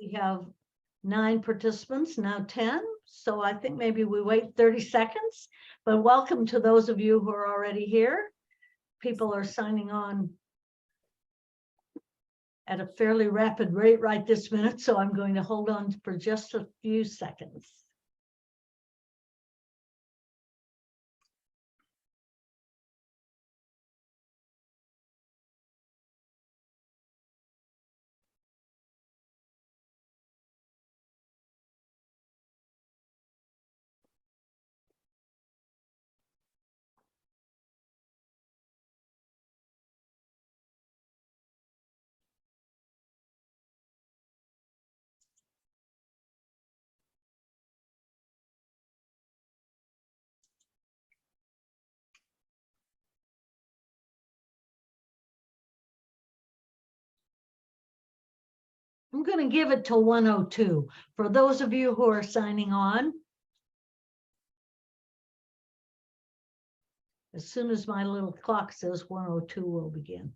We have 9 participants, now 10. So I think maybe we wait 30 seconds, but welcome to those of you who are already here. People are signing on at a fairly rapid rate right this minute, so I'm going to hold on for just a few seconds. I'm going to give it till 1:02 for those of you who are signing on. As soon as my little clock says 1:02, we'll begin.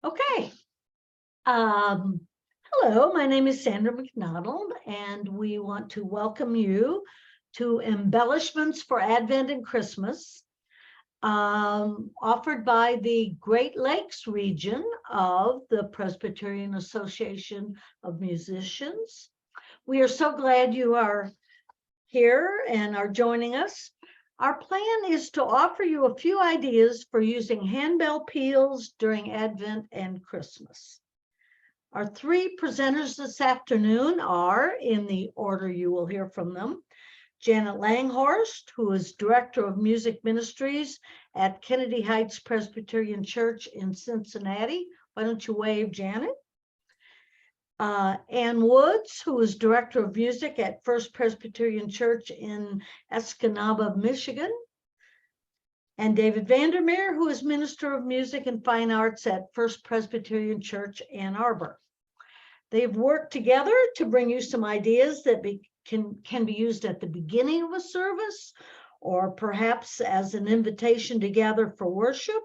Okay. Hello, my name is Sandra McDonald, and we want to welcome you to Embellishments for Advent and Christmas, offered by the Great Lakes region of the Presbyterian Association of Musicians. We are so glad you are here and are joining us. Our plan is to offer you a few ideas for using handbell peals during Advent and Christmas. Our 3 presenters this afternoon are, in the order you will hear from them, Janet Langhorst, who is Director of Music Ministries at Kennedy Heights Presbyterian Church in Cincinnati. Why don't you wave, Janet? Ann Woods, who is Director of Music at First Presbyterian Church in Escanaba, Michigan. And David VanderMeer, who is Minister of Music and Fine Arts at First Presbyterian Church, Ann Arbor. They've worked together to bring you some ideas that can be used at the beginning of a service, or perhaps as an invitation to gather for worship,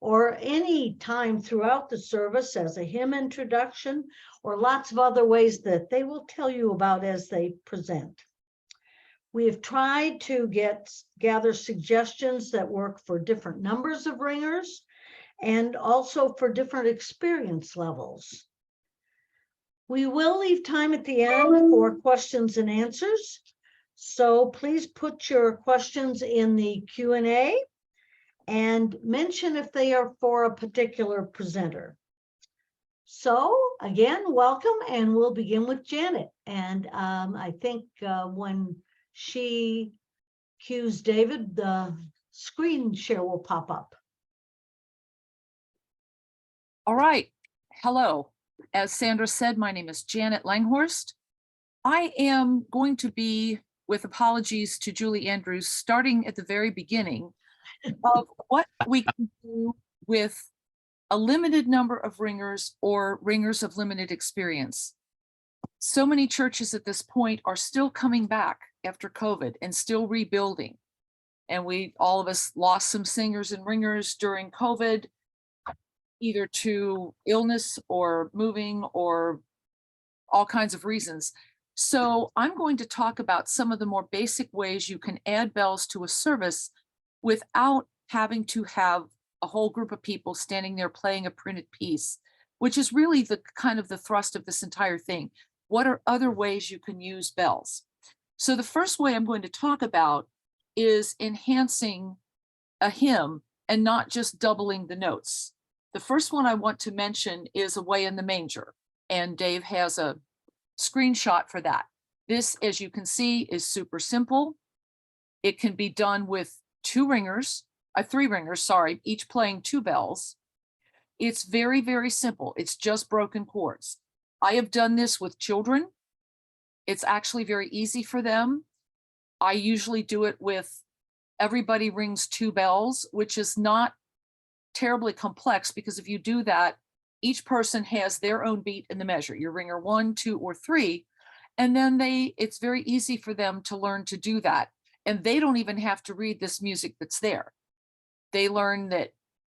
or any time throughout the service as a hymn introduction, or lots of other ways that they will tell you about as they present. We have tried to gather suggestions that work for different numbers of ringers and also for different experience levels. We will leave time at the end for questions and answers. So please put your questions in the Q&A and mention if they are for a particular presenter. So again, welcome, and we'll begin with Janet. And I think when she cues David, the screen share will pop up. All right. Hello. As Sandra said, my name is Janet Langhorst. I am going to be, with apologies to Julie Andrews, starting at the very beginning of what we can do with a limited number of ringers or ringers of limited experience. So many churches at this point are still coming back after COVID and still rebuilding. And all of us lost some singers and ringers during COVID, either to illness or moving or all kinds of reasons. So I'm going to talk about some of the more basic ways you can add bells to a service without having to have a whole group of people standing there playing a printed piece, which is really the kind of the thrust of this entire thing. What are other ways you can use bells? So the first way I'm going to talk about is enhancing a hymn and not just doubling the notes. The first one I want to mention is Away in the Manger, and Dave has a screenshot for that. This, as you can see, is super simple. It can be done with 3 ringers, each playing 2 bells. It's very, very simple. It's just broken chords. I have done this with children. It's actually very easy for them. I usually do it with everybody rings 2 bells, which is not terribly complex, because if you do that, each person has their own beat in the measure, your ringer 1, 2, or 3. And then it's very easy for them to learn to do that. And they don't even have to read this music that's there. They learn that,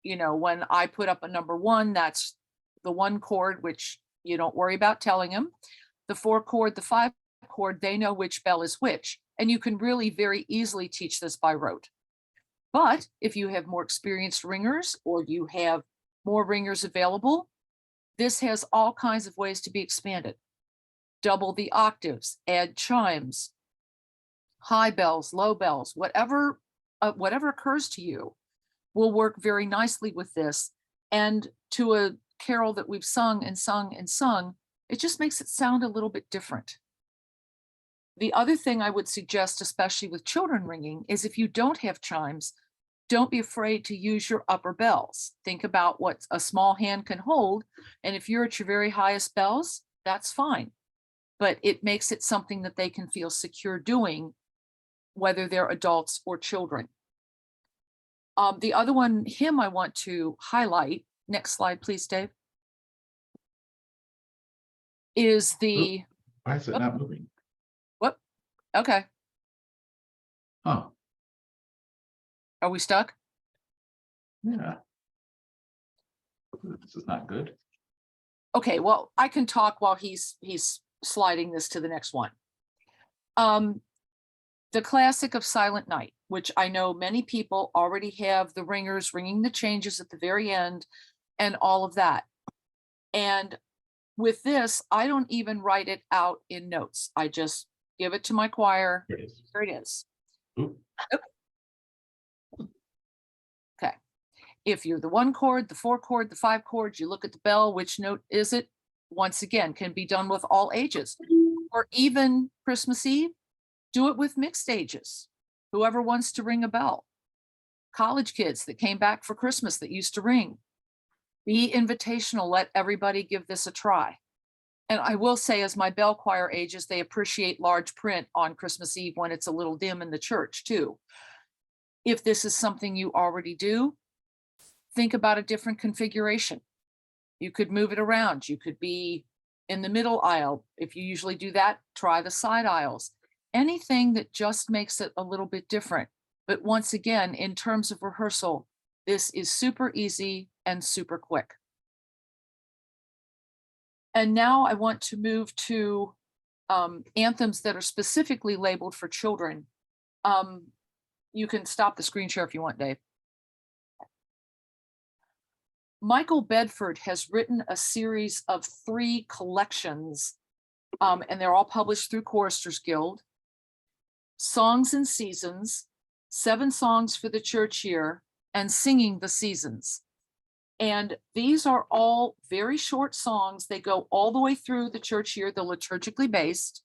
you know, when I put up a number 1, that's the 1 chord, which you don't worry about telling them. The 4 chord, the 5 chord, they know which bell is which. And you can really very easily teach this by rote. But if you have more experienced ringers, or you have more ringers available, this has all kinds of ways to be expanded. Double the octaves, add chimes, high bells, low bells, whatever occurs to you will work very nicely with this. And to a carol that we've sung and sung and sung, it just makes it sound a little bit different. The other thing I would suggest, especially with children ringing, is if you don't have chimes, don't be afraid to use your upper bells. Think about what a small hand can hold. And if you're at your very highest bells, that's fine. But it makes it something that they can feel secure doing, whether they're adults or children. The other one hymn I want to highlight, next slide, please, Dave, is the... Why is it not moving? Whoop, okay. Huh, Are we stuck? yeah. This is not good. Okay, well, I can talk while he's sliding this to the next one. The classic of Silent Night, which I know many people already have the ringers ringing the changes at the very end and all of that. And with this, I don't even write it out in notes. I just give it to my choir. Here it is. Here it is. Oop. Okay. If you're the 1 chord, the 4 chord, the 5 chord, you look at the bell, which note is it? Once again, can be done with all ages. Or even Christmas Eve, do it with mixed ages. Whoever wants to ring a bell. College kids that came back for Christmas that used to ring. Be invitational, let everybody give this a try. And I will say, as my bell choir ages, they appreciate large print on Christmas Eve when it's a little dim in the church too. If this is something you already do, think about a different configuration. You could move it around. You could be in the middle aisle. If you usually do that, try the side aisles. Anything that just makes it a little bit different. But once again, in terms of rehearsal, this is super easy and super quick. And now I want to move to anthems that are specifically labeled for children. You can stop the screen share if you want, Dave. Michael Bedford has written a series of 3 collections, and they're all published through Choristers Guild. Songs and Seasons, 7 songs for the church year, and Singing the Seasons. And these are all very short songs. They go all the way through the church year, they're liturgically based,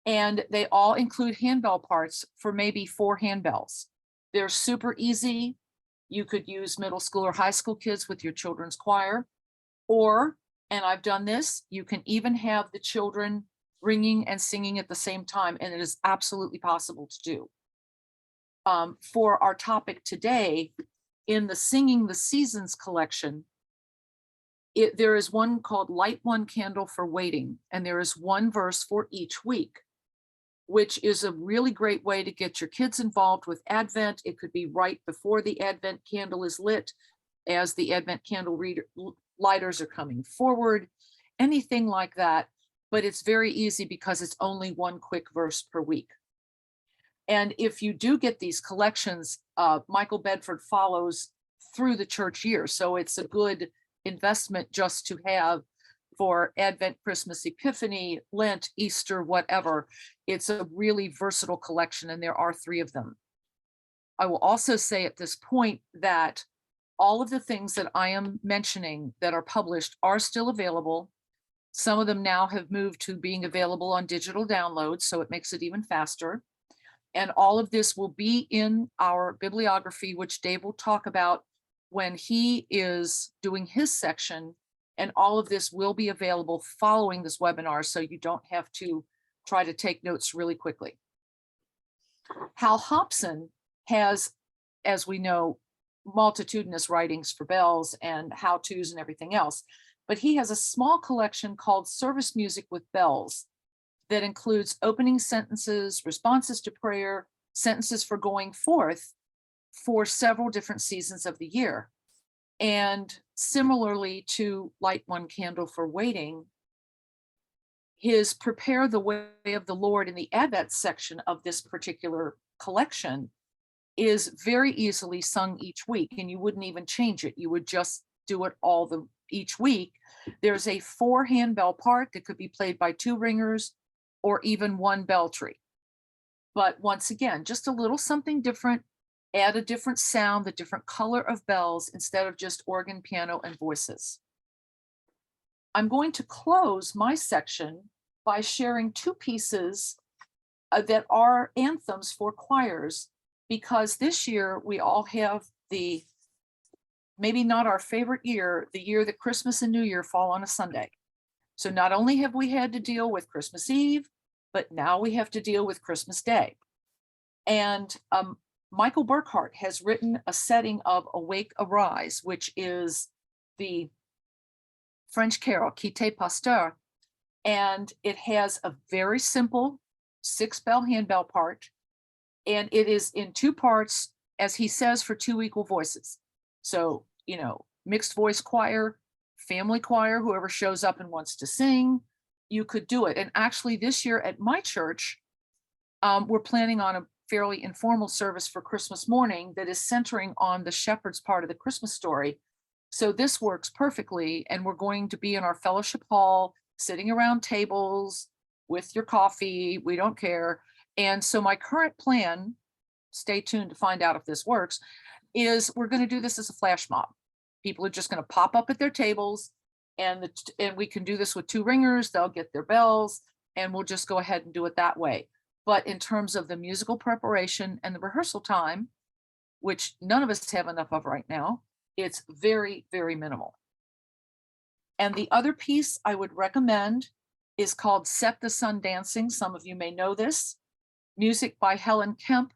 and they all include handbell parts for maybe 4 handbells. They're super easy. You could use middle school or high school kids with your children's choir, or, and I've done this, you can even have the children ringing and singing at the same time, and it is absolutely possible to do. For our topic today, in the Singing the Seasons collection, there is one called Light One Candle for Waiting, and there is 1 verse for each week, which is a really great way to get your kids involved with Advent. It could be right before the Advent candle is lit, as the Advent candle lighters are coming forward, anything like that. But it's very easy because it's only 1 quick verse per week. And if you do get these collections, Michael Bedford follows through the church year. So it's a good investment just to have for Advent, Christmas, Epiphany, Lent, Easter, whatever. It's a really versatile collection, and there are 3 of them. I will also say at this point that all of the things that I am mentioning that are published are still available. Some of them now have moved to being available on digital downloads, so it makes it even faster. And all of this will be in our bibliography, which Dave will talk about when he is doing his section And all of this will be available following this webinar, so you don't have to try to take notes really quickly. Hal Hobson has, as we know, multitudinous writings for bells and how-tos and everything else, but he has a small collection called Service Music with Bells that includes opening sentences, responses to prayer, sentences for going forth for several different seasons of the year. And similarly to Light One Candle for Waiting, his Prepare the Way of the Lord in the Advent section of this particular collection is very easily sung each week, and you wouldn't even change it. You would just do it each week. There's a 4 handbell part that could be played by 2 ringers or even 1 bell tree. But once again, just a little something different, add a different sound, the different color of bells instead of just organ, piano, and voices. I'm going to close my section by sharing 2 pieces that are anthems for choirs, because this year we all have maybe not our favorite year, the year that Christmas and New Year fall on a Sunday. So not only have we had to deal with Christmas Eve, but now we have to deal with Christmas Day. And Michael Burkhart has written a setting of Awake, Arise, which is the French carol, Quitte Pasteur. And it has a very simple 6-bell handbell part. And it is in 2 parts, as he says, for 2 equal voices. So, mixed voice choir, family choir, whoever shows up and wants to sing, you could do it. And actually this year at my church, we're planning on a fairly informal service for Christmas morning that is centering on the shepherd's part of the Christmas story. So this works perfectly. And we're going to be in our fellowship hall, sitting around tables with your coffee. We don't care. And so my current plan, stay tuned to find out if this works, is we're going to do this as a flash mob. People are just going to pop up at their tables, and we can do this with 2 ringers. They'll get their bells, and we'll just go ahead and do it that way. But in terms of the musical preparation and the rehearsal time, which none of us have enough of right now, it's very, very minimal. And the other piece I would recommend is called Set the Sun Dancing. Some of you may know this. Music by Helen Kemp.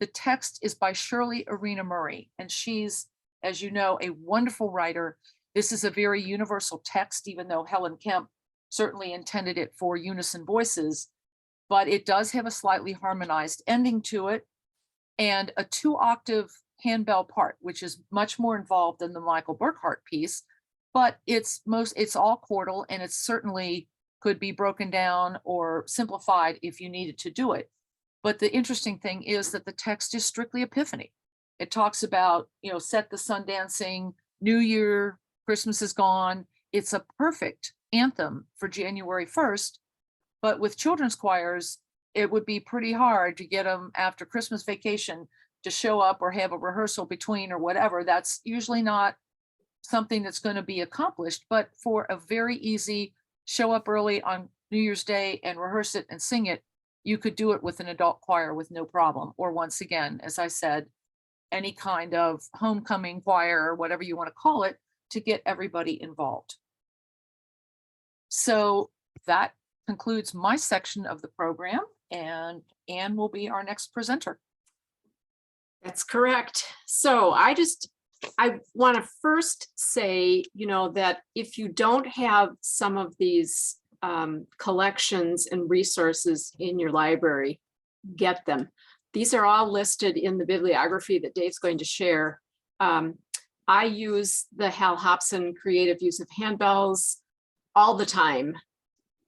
The text is by Shirley Arena Murray, and she's, as you know, a wonderful writer. This is a very universal text, even though Helen Kemp certainly intended it for unison voices, but it does have a slightly harmonized ending to it and a 2-octave handbell part, which is much more involved than the Michael Burkhart piece, but it's all chordal, and it certainly could be broken down or simplified if you needed to do it. But the interesting thing is that the text is strictly Epiphany. It talks about, set the sun dancing, New Year, Christmas is gone. It's a perfect anthem for January 1st. But with children's choirs, it would be pretty hard to get them after Christmas vacation to show up or have a rehearsal between or whatever. That's usually not something that's going to be accomplished. But for a very easy show up early on New Year's Day and rehearse it and sing it, you could do it with an adult choir with no problem. Or once again, as I said, any kind of homecoming choir or whatever you want to call it to get everybody involved. So that concludes my section of the program, and Anne will be our next presenter. That's correct. So I want to first say, that if you don't have some of these collections and resources in your library, get them. These are all listed in the bibliography that Dave's going to share. I use the Hal Hobson creative use of handbells all the time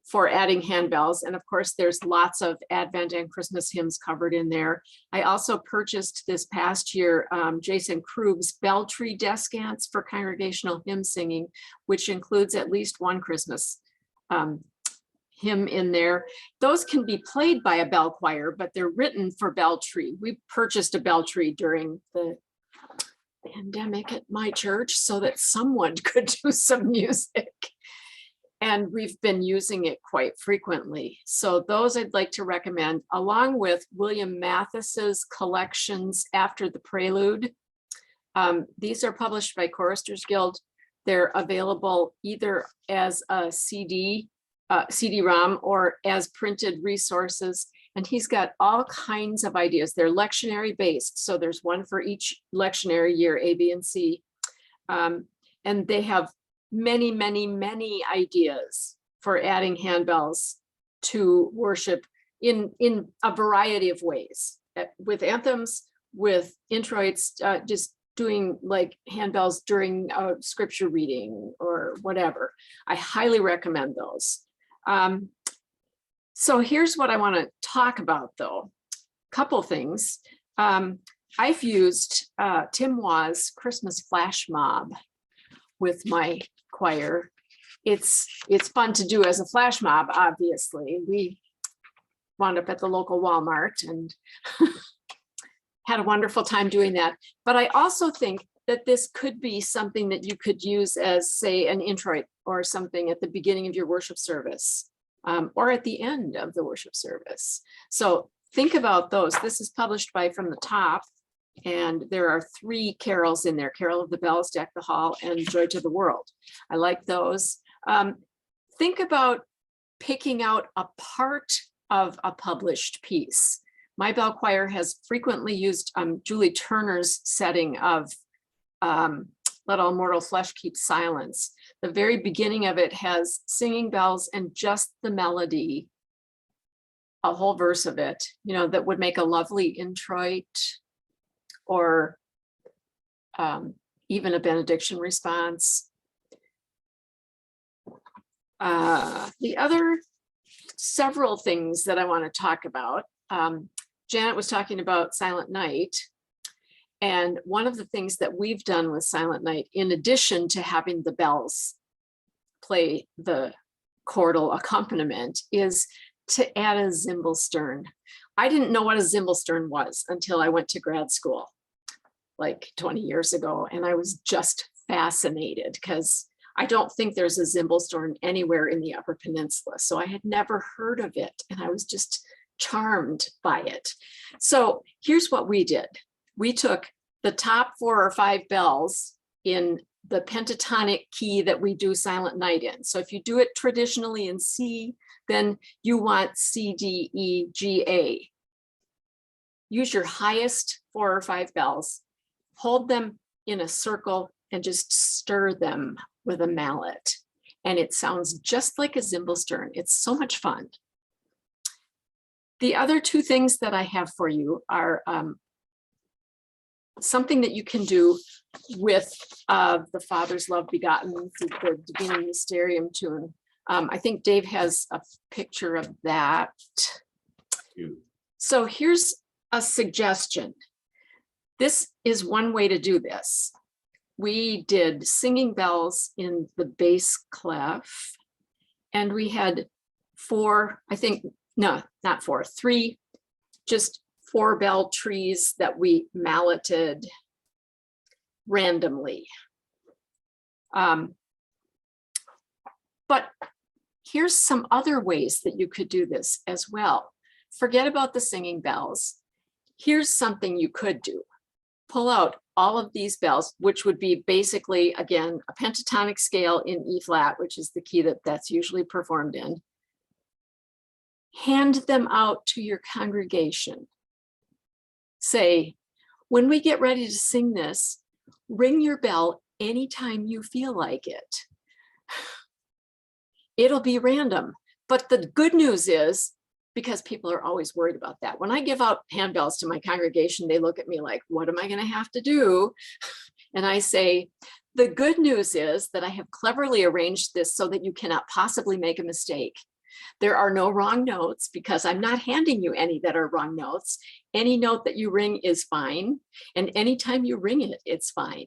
for adding handbells. And of course, there's lots of Advent and Christmas hymns covered in there. I also purchased this past year Jason Krug's Bell Tree Descants for congregational hymn singing, which includes at least 1 Christmas hymn in there. Those can be played by a bell choir, but they're written for bell tree. We purchased a bell tree during the pandemic at my church so that someone could do some music. And we've been using it quite frequently. So those I'd like to recommend, along with William Mathis's collections After the Prelude. These are published by Choristers Guild. They're available either as a CD-ROM or as printed resources. And he's got all kinds of ideas. They're lectionary based. So there's one for each lectionary year, A, B, and C. And they have many, many, many ideas for adding handbells to worship in a variety of ways, with anthems, with introits, just doing like handbells during scripture reading or whatever. I highly recommend those. So here's what I want to talk about though. Couple things. I've used Tim Waugh's Christmas Flash Mob with my choir. It's fun to do as a flash mob, obviously. We wound up at the local Walmart and had a wonderful time doing that. But I also think that this could be something that you could use as, say, an introit or something at the beginning of your worship service, or at the end of the worship service. So think about those. This is published by From the Top, and there are 3 carols in there: Carol of the Bells, Deck the Hall, and Joy to the World. I like those. Think about picking out a part of a published piece. My bell choir has frequently used Julie Turner's setting of Let All Mortal Flesh Keep Silence. The very beginning of it has singing bells and just the melody, a whole verse of it, you know, that would make a lovely introit or even a benediction response. The other several things that I want to talk about, Janet was talking about Silent Night. And one of the things that we've done with Silent Night, in addition to having the bells play the chordal accompaniment, is to add a zimbalstern. I didn't know what a zimbalstern was until I went to grad school, like 20 years ago. And I was just fascinated because I don't think there's a zimbalstern anywhere in the Upper Peninsula. So I had never heard of it. And I was just charmed by it. So here's what we did. We took the top 4 or 5 bells in the pentatonic key that we do Silent Night in. So if you do it traditionally in C, then you want C, D, E, G, A. Use your highest 4 or 5 bells, hold them in a circle and just stir them with a mallet. And it sounds just like a zimbalstern. It's so much fun. The other 2 things that I have for you are something that you can do with the Father's Love Begotten, the Divine Mysterium tune. I think Dave has a picture of that. So here's a suggestion. This is one way to do this. We did singing bells in the bass clef, and we had 4, I think, no, not 4, 3, just 4 bell trees that we malleted randomly. But here's some other ways that you could do this as well. Forget about the singing bells. Here's something you could do. Pull out all of these bells, which would be basically, again, a pentatonic scale in E flat, which is the key that's usually performed in. Hand them out to your congregation. Say, when we get ready to sing this, ring your bell anytime you feel like it. It'll be random, but the good news is, because people are always worried about that. When I give out handbells to my congregation, they look at me like, what am I going to have to do? And I say, the good news is that I have cleverly arranged this so that you cannot possibly make a mistake. There are no wrong notes because I'm not handing you any that are wrong notes. Any note that you ring is fine. And anytime you ring it, it's fine.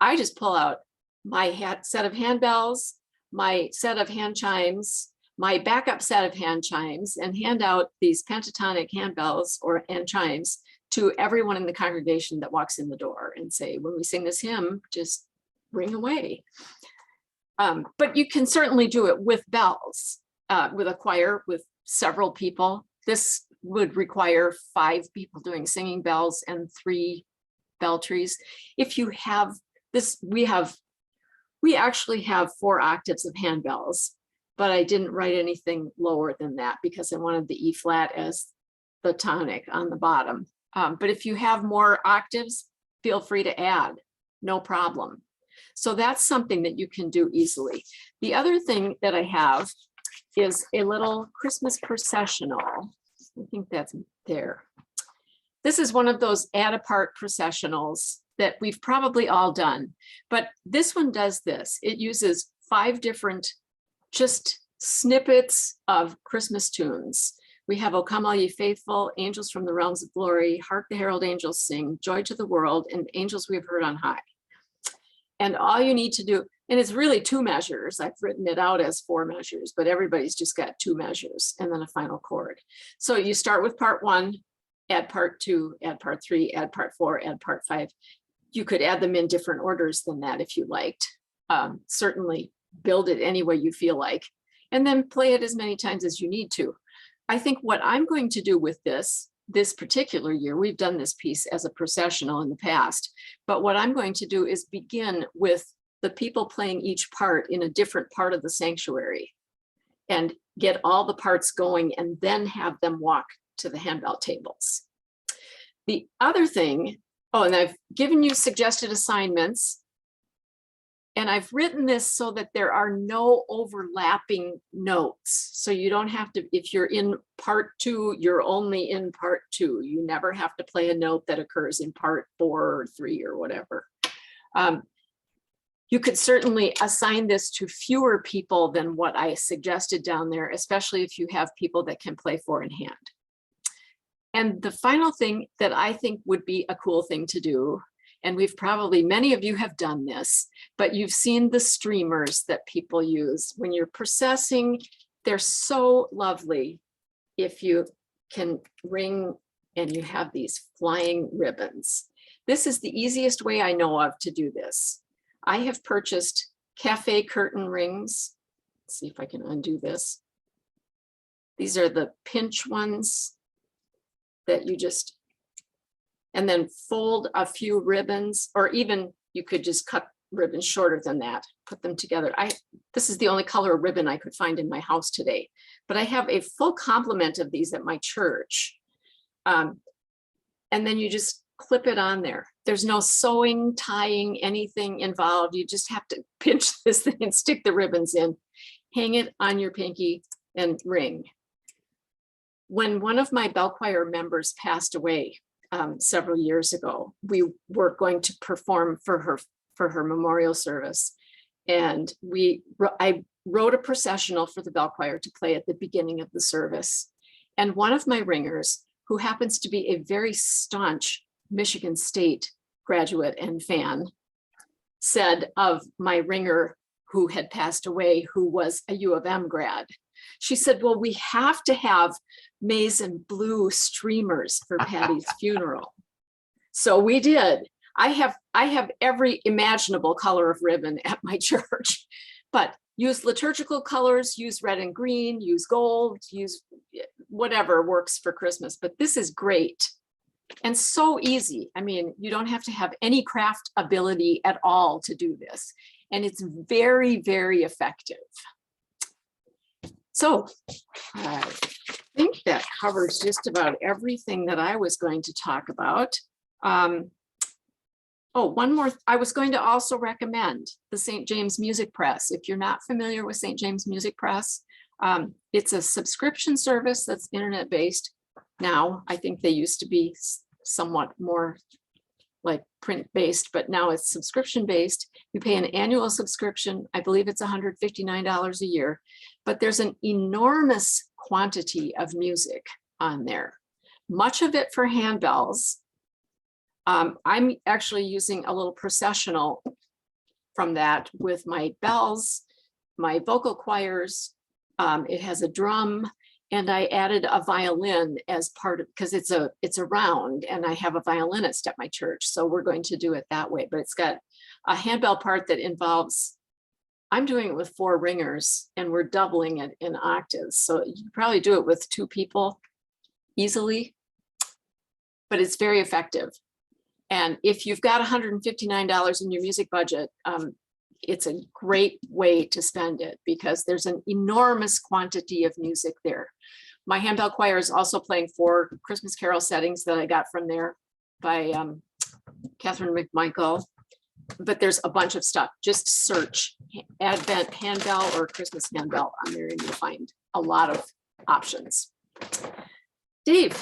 I just pull out my set of handbells, my set of hand chimes, my backup set of hand chimes, and hand out these pentatonic handbells and chimes to everyone in the congregation that walks in the door and say, when we sing this hymn, just ring away. But you can certainly do it with bells, with a choir with several people. This would require 5 people doing singing bells and 3 bell trees. If you have this, we have We actually have 4 octaves of handbells, but I didn't write anything lower than that because I wanted the E flat as the tonic on the bottom. But if you have more octaves, feel free to add, no problem. So that's something that you can do easily. The other thing that I have is a little Christmas processional. I think that's there. This is one of those add apart processionals that we've probably all done, but this one does this. It uses 5 different just snippets of Christmas tunes. We have O Come All Ye Faithful, Angels from the Realms of Glory, Hark the Herald Angels Sing, Joy to the World, and Angels We Have Heard on High. And all you need to do, and it's really 2 measures. I've written it out as 4 measures, but everybody's just got 2 measures and then a final chord. So you start with part 1, add part 2, add part 3, add part 4, add part 5. You could add them in different orders than that if you liked. Certainly build it any way you feel like, and then play it as many times as you need to. I think what I'm going to do with this particular year, we've done this piece as a processional in the past, but what I'm going to do is begin with the people playing each part in a different part of the sanctuary and get all the parts going and then have them walk to the handbell tables. The other thing, oh, and I've given you suggested assignments. And I've written this so that there are no overlapping notes. So you don't have to, if you're in part 2, you're only in part 2. You never have to play a note that occurs in part 4 or 3 or whatever. You could certainly assign this to fewer people than what I suggested down there, especially if you have people that can play 4 in hand. And the final thing that I think would be a cool thing to do, and we've probably, many of you have done this, but you've seen the streamers that people use. When you're processing, they're so lovely if you can ring and you have these flying ribbons. This is the easiest way I know of to do this. I have purchased cafe curtain rings. Let's see if I can undo this. These are the pinch ones that you just, and then fold a few ribbons, or even you could just cut ribbons shorter than that, put them together. This is the only color of ribbon I could find in my house today, but I have a full complement of these at my church. And then you just clip it on there. There's no sewing, tying, anything involved. You just have to pinch this thing and stick the ribbons in, hang it on your pinky and ring. When one of my bell choir members passed away, several years ago, we were going to perform for her memorial service, and I wrote a processional for the bell choir to play at the beginning of the service. And one of my ringers, who happens to be a very staunch Michigan State graduate and fan, said of my ringer who had passed away, who was a U of M grad, she said, well, we have to have maize and blue streamers for Patty's funeral. So we did. I have every imaginable color of ribbon at my church, but use liturgical colors, use red and green, use gold, use whatever works for Christmas. But this is great and so easy. I mean, you don't have to have any craft ability at all to do this. And it's very, very effective. So I think that covers just about everything that I was going to talk about. Oh, one more. I was going to also recommend the St. James Music Press. If you're not familiar with St. James Music Press, it's a subscription service that's internet-based. Now, I think they used to be somewhat more like print-based, but now it's subscription-based. You pay an annual subscription. I believe it's $159 a year, but there's an enormous quantity of music on there. Much of it for handbells. I'm actually using a little processional from that with my bells, my vocal choirs. It has a drum, and I added a violin as part of, because it's a round, and I have a violinist at my church, so we're going to do it that way. But it's got a handbell part that involves, I'm doing it with 4 ringers, and we're doubling it in octaves. So you can probably do it with 2 people easily, but it's very effective. And if you've got $159 in your music budget, it's a great way to spend it because there's an enormous quantity of music there. My handbell choir is also playing 4 Christmas carol settings that I got from there by Catherine McMichael. But there's a bunch of stuff. Just search Advent handbell or Christmas handbell on there and you'll find a lot of options. Dave,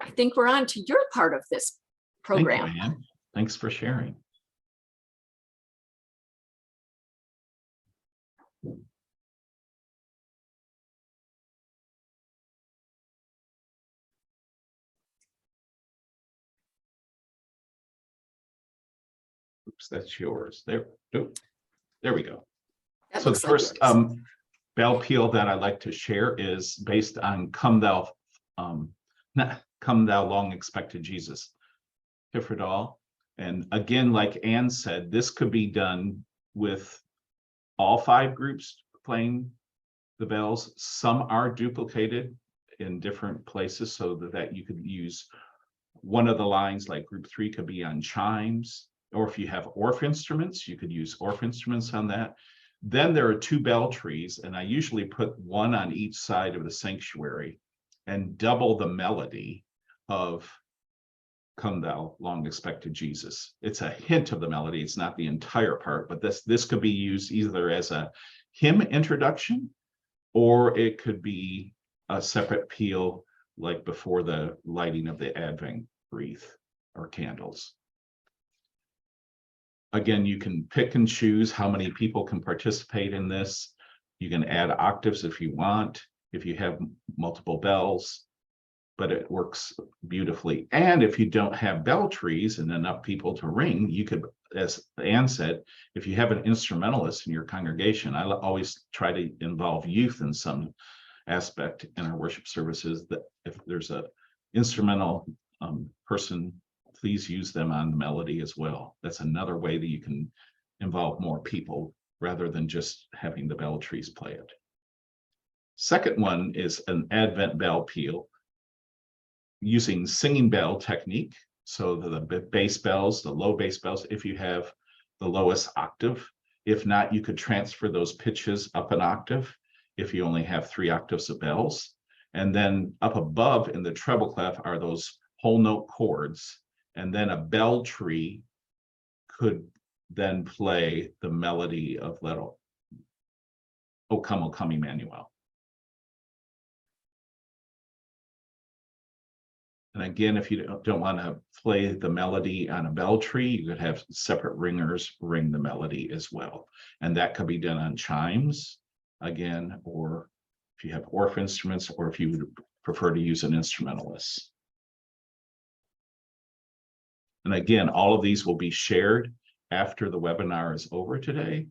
I think we're on to your part of this Thank you, program. Ann. Thanks for sharing. Oops, that's yours. There, nope. There we go. That So the looks like first yours. bell peal that I'd like to share is based on Come Thou Long Expected Jesus, Hifredal. And again, like Ann said, this could be done with all 5 groups playing the bells. Some are duplicated in different places so that you could use one of the lines, like group 3 could be on chimes, or if you have Orff instruments, you could use Orff instruments on that. Then there are 2 bell trees, and I usually put one on each side of the sanctuary and double the melody of Come Thou Long Expected Jesus. It's a hint of the melody. It's not the entire part, but this could be used either as a hymn introduction, or it could be a separate peal, like before the lighting of the Advent wreath or candles. Again, you can pick and choose how many people can participate in this. You can add octaves if you want, if you have multiple bells, but it works beautifully. And if you don't have bell trees and enough people to ring, you could, as Ann said, if you have an instrumentalist in your congregation, I always try to involve youth in some aspect in our worship services, that if there's a instrumental person, please use them on the melody as well. That's another way that you can involve more people rather than just having the bell trees play it. Second one is an Advent bell peal using singing bell technique. So the bass bells, the low bass bells, if you have the lowest octave. If not, you could transfer those pitches up an octave if you only have 3 octaves of bells. And then up above in the treble clef are those whole note chords. And then a bell tree could then play the melody of Let O Come, Emmanuel. And again, if you don't want to play the melody on a bell tree, you could have separate ringers ring the melody as well. And that could be done on chimes, again, or if you have Orff instruments, or if you would prefer to use an instrumentalist. And again, all of these will be shared after the webinar is over today,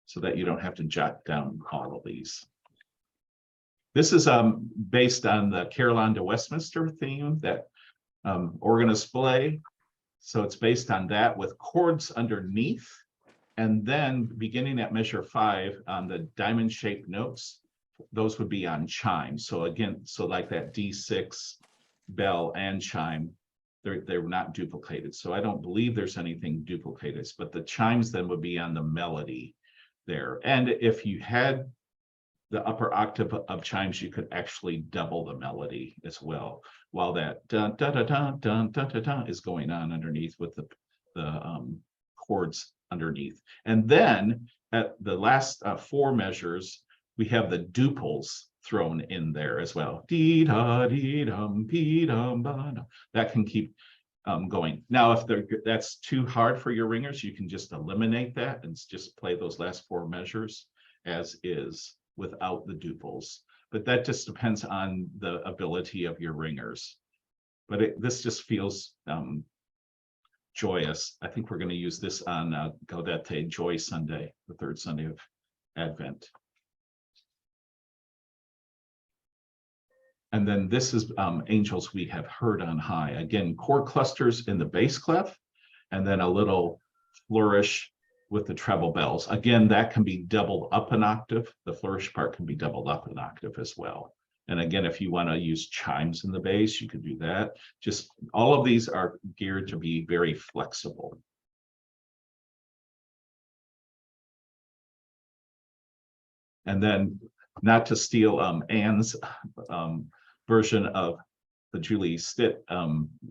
so that you don't have to jot down all of these. This is based on the Caroline de Westminster theme that organists play. So it's based on that with chords underneath. And then beginning at measure 5 on the diamond-shaped notes, those would be on chimes. So again, so like that D6 bell and chime, they're not duplicated. So I don't believe there's anything duplicated, but the chimes then would be on the melody there. And if you had the upper octave of chimes, you could actually double the melody as well, while that dun dun dun dun dun dun dun, dun is going on underneath with the chords underneath. And then at the last 4 measures, we have the duples thrown in there as well. Dee da dee dum dee dum ba da. That can keep going. Now, if that's too hard for your ringers, you can just eliminate that and just play those last 4 measures as is, without the duples. But that just depends on the ability of your ringers. But this just feels joyous. I think we're going to use this on Gaudete Joy Sunday, the 3rd Sunday of Advent. And then this is Angels We Have Heard on High. Again, chord clusters in the bass clef, and then a little flourish with the treble bells. Again, that can be doubled up an octave. The flourish part can be doubled up an octave as well. And again, if you want to use chimes in the bass, you could do that. Just all of these are geared to be very flexible. And then, not to steal Anne's version of the Julie Stitt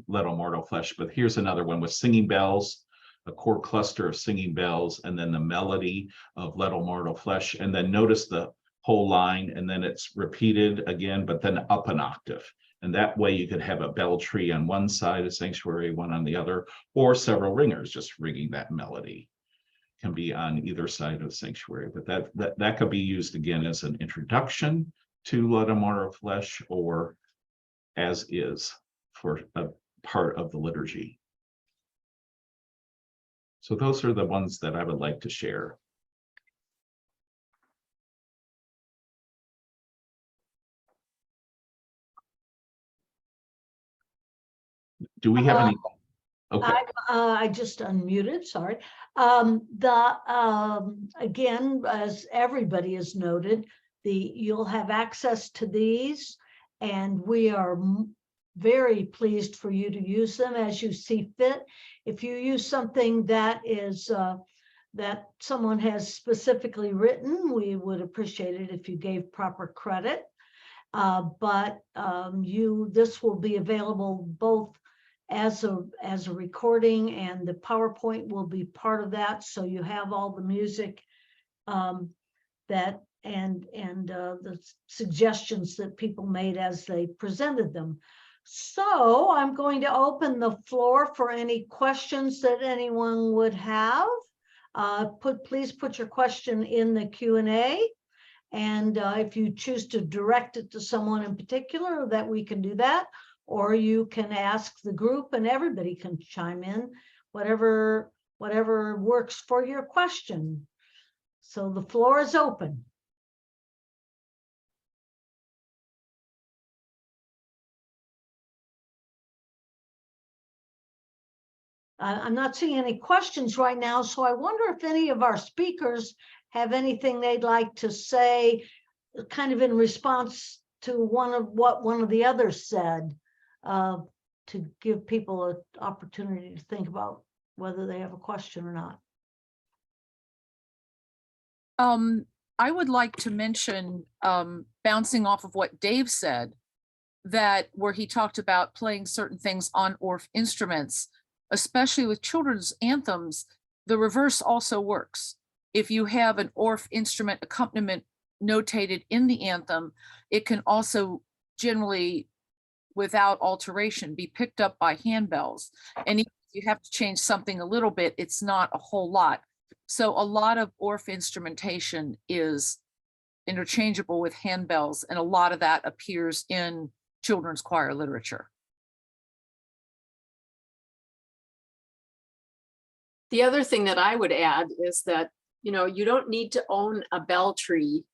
Let All Mortal Flesh, but here's another one with singing bells, a chord cluster of singing bells, and then the melody of Let All Mortal Flesh. And then notice the whole line, and then it's repeated again, but then up an octave. And that way you could have a bell tree on one side of sanctuary, one on the other, or several ringers just ringing that melody. Can be on either side of the sanctuary, but that could be used again as an introduction to Let All Mortal Flesh, or as is for a part of the liturgy. So those are the ones that I would like to share. Do we have any? Okay. I just unmuted, sorry. Again, as everybody has noted, you'll have access to these, and we are very pleased for you to use them as you see fit. If you use something that is that someone has specifically written, we would appreciate it if you gave proper credit. This will be available both as a recording, and the PowerPoint will be part of that. So you have all the music that and the suggestions that people made as they presented them. So I'm going to open the floor for any questions that anyone would have. Please put your question in the Q&A. And if you choose to direct it to someone in particular, that we can do that. Or you can ask the group and everybody can chime in, whatever works for your question. So the floor is open. I'm not seeing any questions right now, so I wonder if any of our speakers have anything they'd like to say, kind of in response to what one of the others said, to give people an opportunity to think about whether they have a question or not. I would like to mention, bouncing off of what Dave said, that where he talked about playing certain things on Orff instruments, especially with children's anthems, the reverse also works. If you have an Orff instrument accompaniment notated in the anthem, it can also generally, without alteration, be picked up by handbells. And if you have to change something a little bit, it's not a whole lot. So a lot of Orff instrumentation is interchangeable with handbells, and a lot of that appears in children's choir literature. The other thing that I would add is that, you don't need to own a bell tree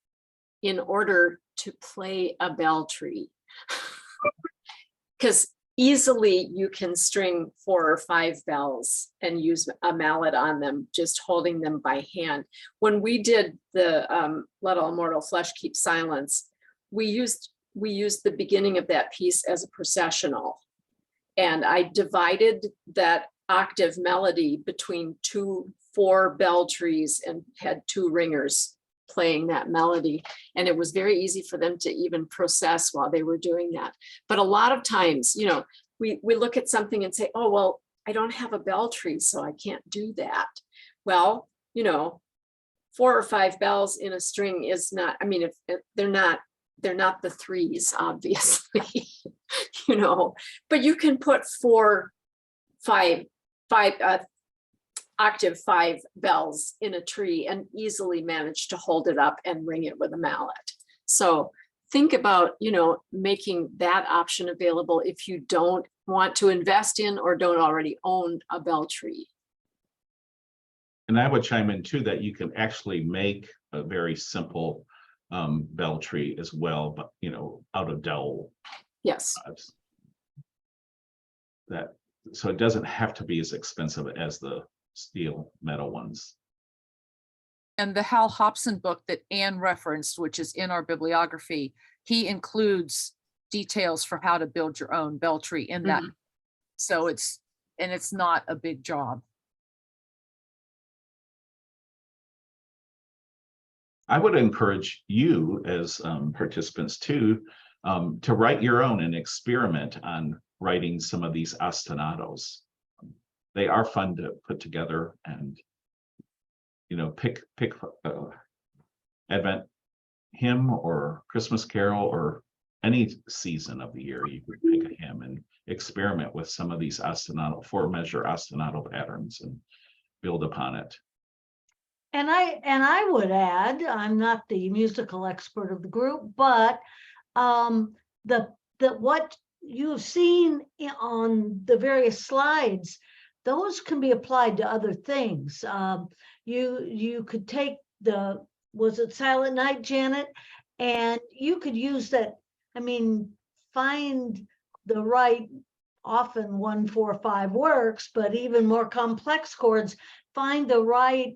in order to play a bell tree. Because easily you can string 4 or 5 bells and use a mallet on them, just holding them by hand. When we did the Let All Mortal Flesh Keep Silence, we used the beginning of that piece as a processional. And I divided that octave melody between 4 bell trees and had 2 ringers playing that melody. And it was very easy for them to even process while they were doing that. But a lot of times, we look at something and say, oh, well, I don't have a bell tree, so I can't do that. Well, 4 or 5 bells in a string is not, I mean, if they're not the 3s, obviously, but you can put 4, 5 octave 5 bells in a tree and easily manage to hold it up and ring it with a mallet. So think about, making that option available if you don't want to invest in or don't already own a bell tree. And I would chime in too that you can actually make a very simple bell tree as well, but out of dowel. Yes. So it doesn't have to be as expensive as the steel metal ones. And the Hal Hobson book that Anne referenced, which is in our bibliography, he includes details for how to build your own bell tree in that. Mm-hmm. So it's not a big job. I would encourage you as participants to write your own and experiment on writing some of these ostinatos. They are fun to put together, and pick Advent hymn or Christmas carol or any season of the year. You could pick a hymn and experiment with some of these ostinato, 4-measure ostinato patterns and build upon it. And I would add, I'm not the musical expert of the group, but what you've seen on the various slides, those can be applied to other things. You could take was it Silent Night, Janet? And you could use that. I mean, find the right, often 1, 4, 5 works, but even more complex chords, find the right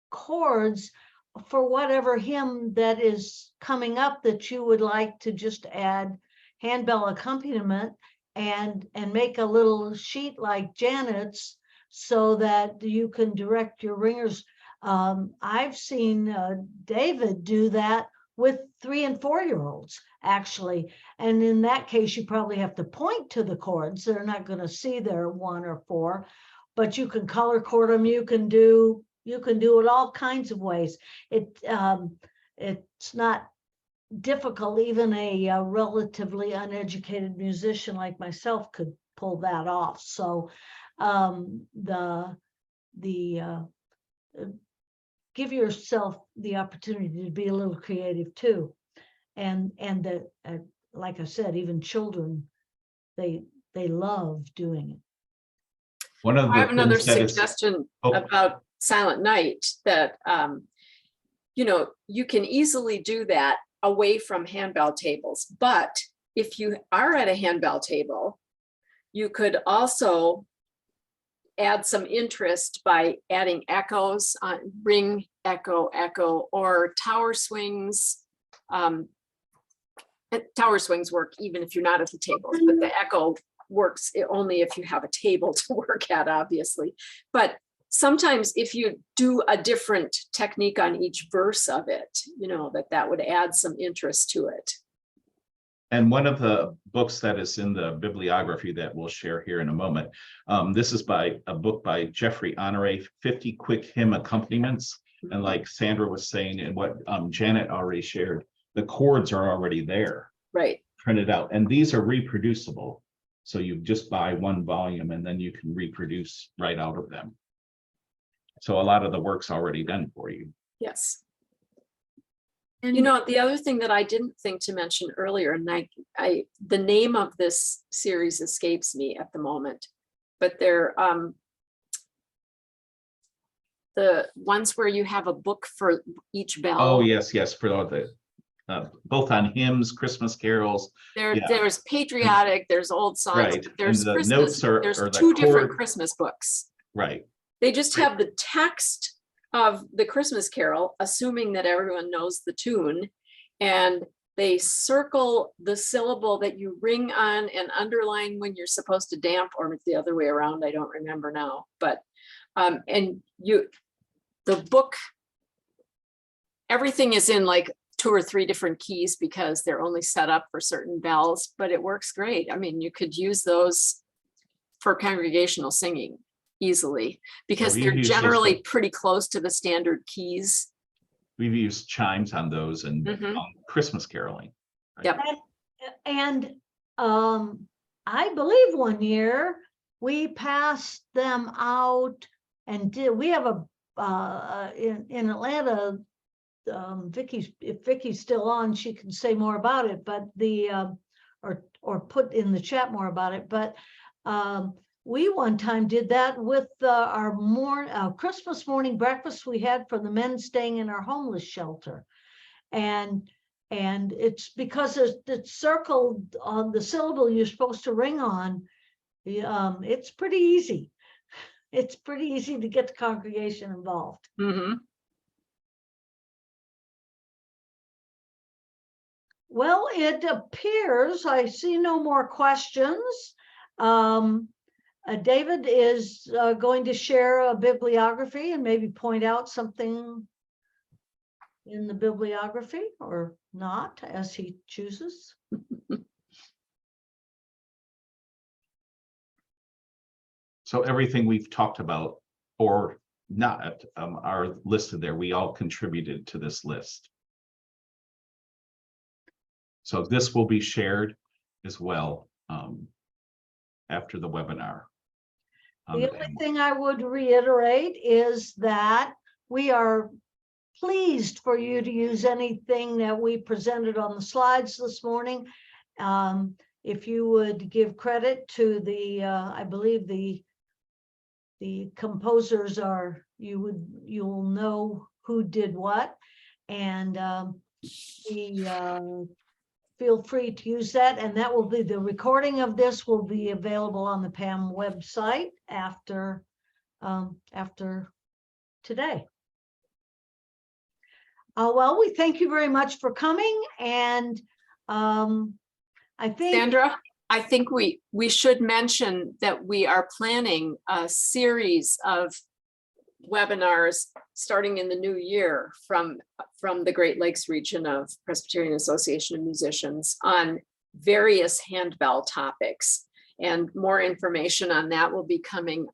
chords for whatever hymn that is coming up that you would like to just add handbell accompaniment, and make a little sheet like Janet's so that you can direct your ringers. I've seen David do that with 3- and 4-year-olds actually, and in that case you probably have to point to the chords. They're not going to see their 1 or 4, but you can color chord them. You can do it all kinds of ways. It's not difficult. Even a relatively uneducated musician like myself could pull that off. So give yourself the opportunity to be a little creative too. And like I said, even children, they love doing it. One of the I have another things that is- suggestion Oh. about Silent Night, that you can easily do that away from handbell tables. But if you are at a handbell table, you could also add some interest by adding echoes on ring, echo, echo, or tower swings. Tower swings work even if you're not at the tables, but the echo works only if you have a table to work at, obviously. But sometimes if you do a different technique on each verse of it, that would add some interest to it. And one of the books that is in the bibliography that we'll share here in a moment, this is a book by Jeffrey Honore, 50 Quick Hymn Accompaniments. And like Sandra was saying, and what Janet already shared, the chords are already there, Right. printed out, and these are reproducible. So you just buy 1 volume and then you can reproduce right out of them. So a lot of the work's already done for you. Yes. And The other thing that I didn't think to mention earlier, and the name of this series escapes me at the moment, but they're the ones where you have a book for each bell. Oh, yes, for the both on hymns, Christmas carols. There's patriotic, there's old songs, Right. but there's And the Christmas, notes are there's the 2 different chord. Christmas books. Right. They just have the text of the Christmas carol, assuming that everyone knows the tune, and they circle the syllable that you ring on and underline when you're supposed to damp, or it's the other way around. I don't remember now, but the book, everything is in like 2 or 3 different keys because they're only set up for certain bells, but it works great. I mean, you could use those for congregational singing easily because we've they're used those generally for- pretty close to the standard keys. We've used chimes on those and Mhm. Christmas caroling. Right? Yep. And I believe one year we passed them out and we have in Atlanta, if Vicky's still on, she can say more about it, but or put in the chat more about it. But we one time did that with our Christmas morning breakfast we had for the men staying in our homeless shelter. And it's because it's circled on the syllable you're supposed to ring on. It's pretty easy. It's pretty easy to get the congregation involved. Mhm. Well, it appears I see no more questions. David is going to share a bibliography and maybe point out something in the bibliography or not, as he chooses. So everything we've talked about or not are listed there. We all contributed to this list. So this will be shared as well after the webinar. The only thing I would reiterate is that we are pleased for you to use anything that we presented on the slides this morning. If you would give credit to the, I believe the composers are, you'll know who did what, and feel free to use that, and that will be, the recording of this will be available on the PAM website after today. Well, we thank you very much for coming, and I think Sandra, I think we should mention that we are planning a series of webinars starting in the new year from the Great Lakes region of Presbyterian Association of Musicians on various handbell topics. And more information on that will be coming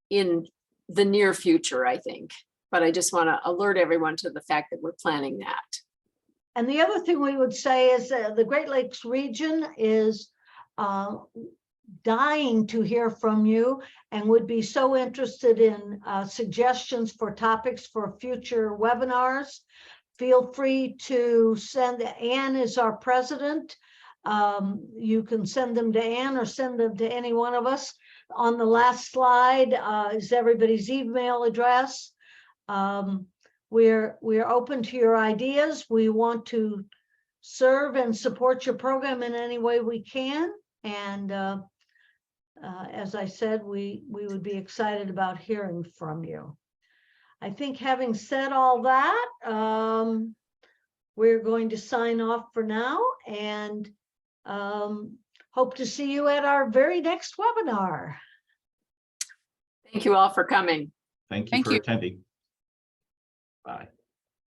in the near future, I think. But I just want to alert everyone to the fact that we're planning that. And the other thing we would say is that the Great Lakes region is dying to hear from you and would be so interested in suggestions for topics for future webinars. Feel free to send, Anne is our president. You can send them to Anne or send them to any one of us. On the last slide is everybody's email address. We're open to your ideas. We want to serve and support your program in any way we can. And as I said, we would be excited about hearing from you. I think having said all that, we're going to sign off for now, and hope to see you at our very next webinar. Thank you all for coming. Thank you Thank for you. attending. Bye.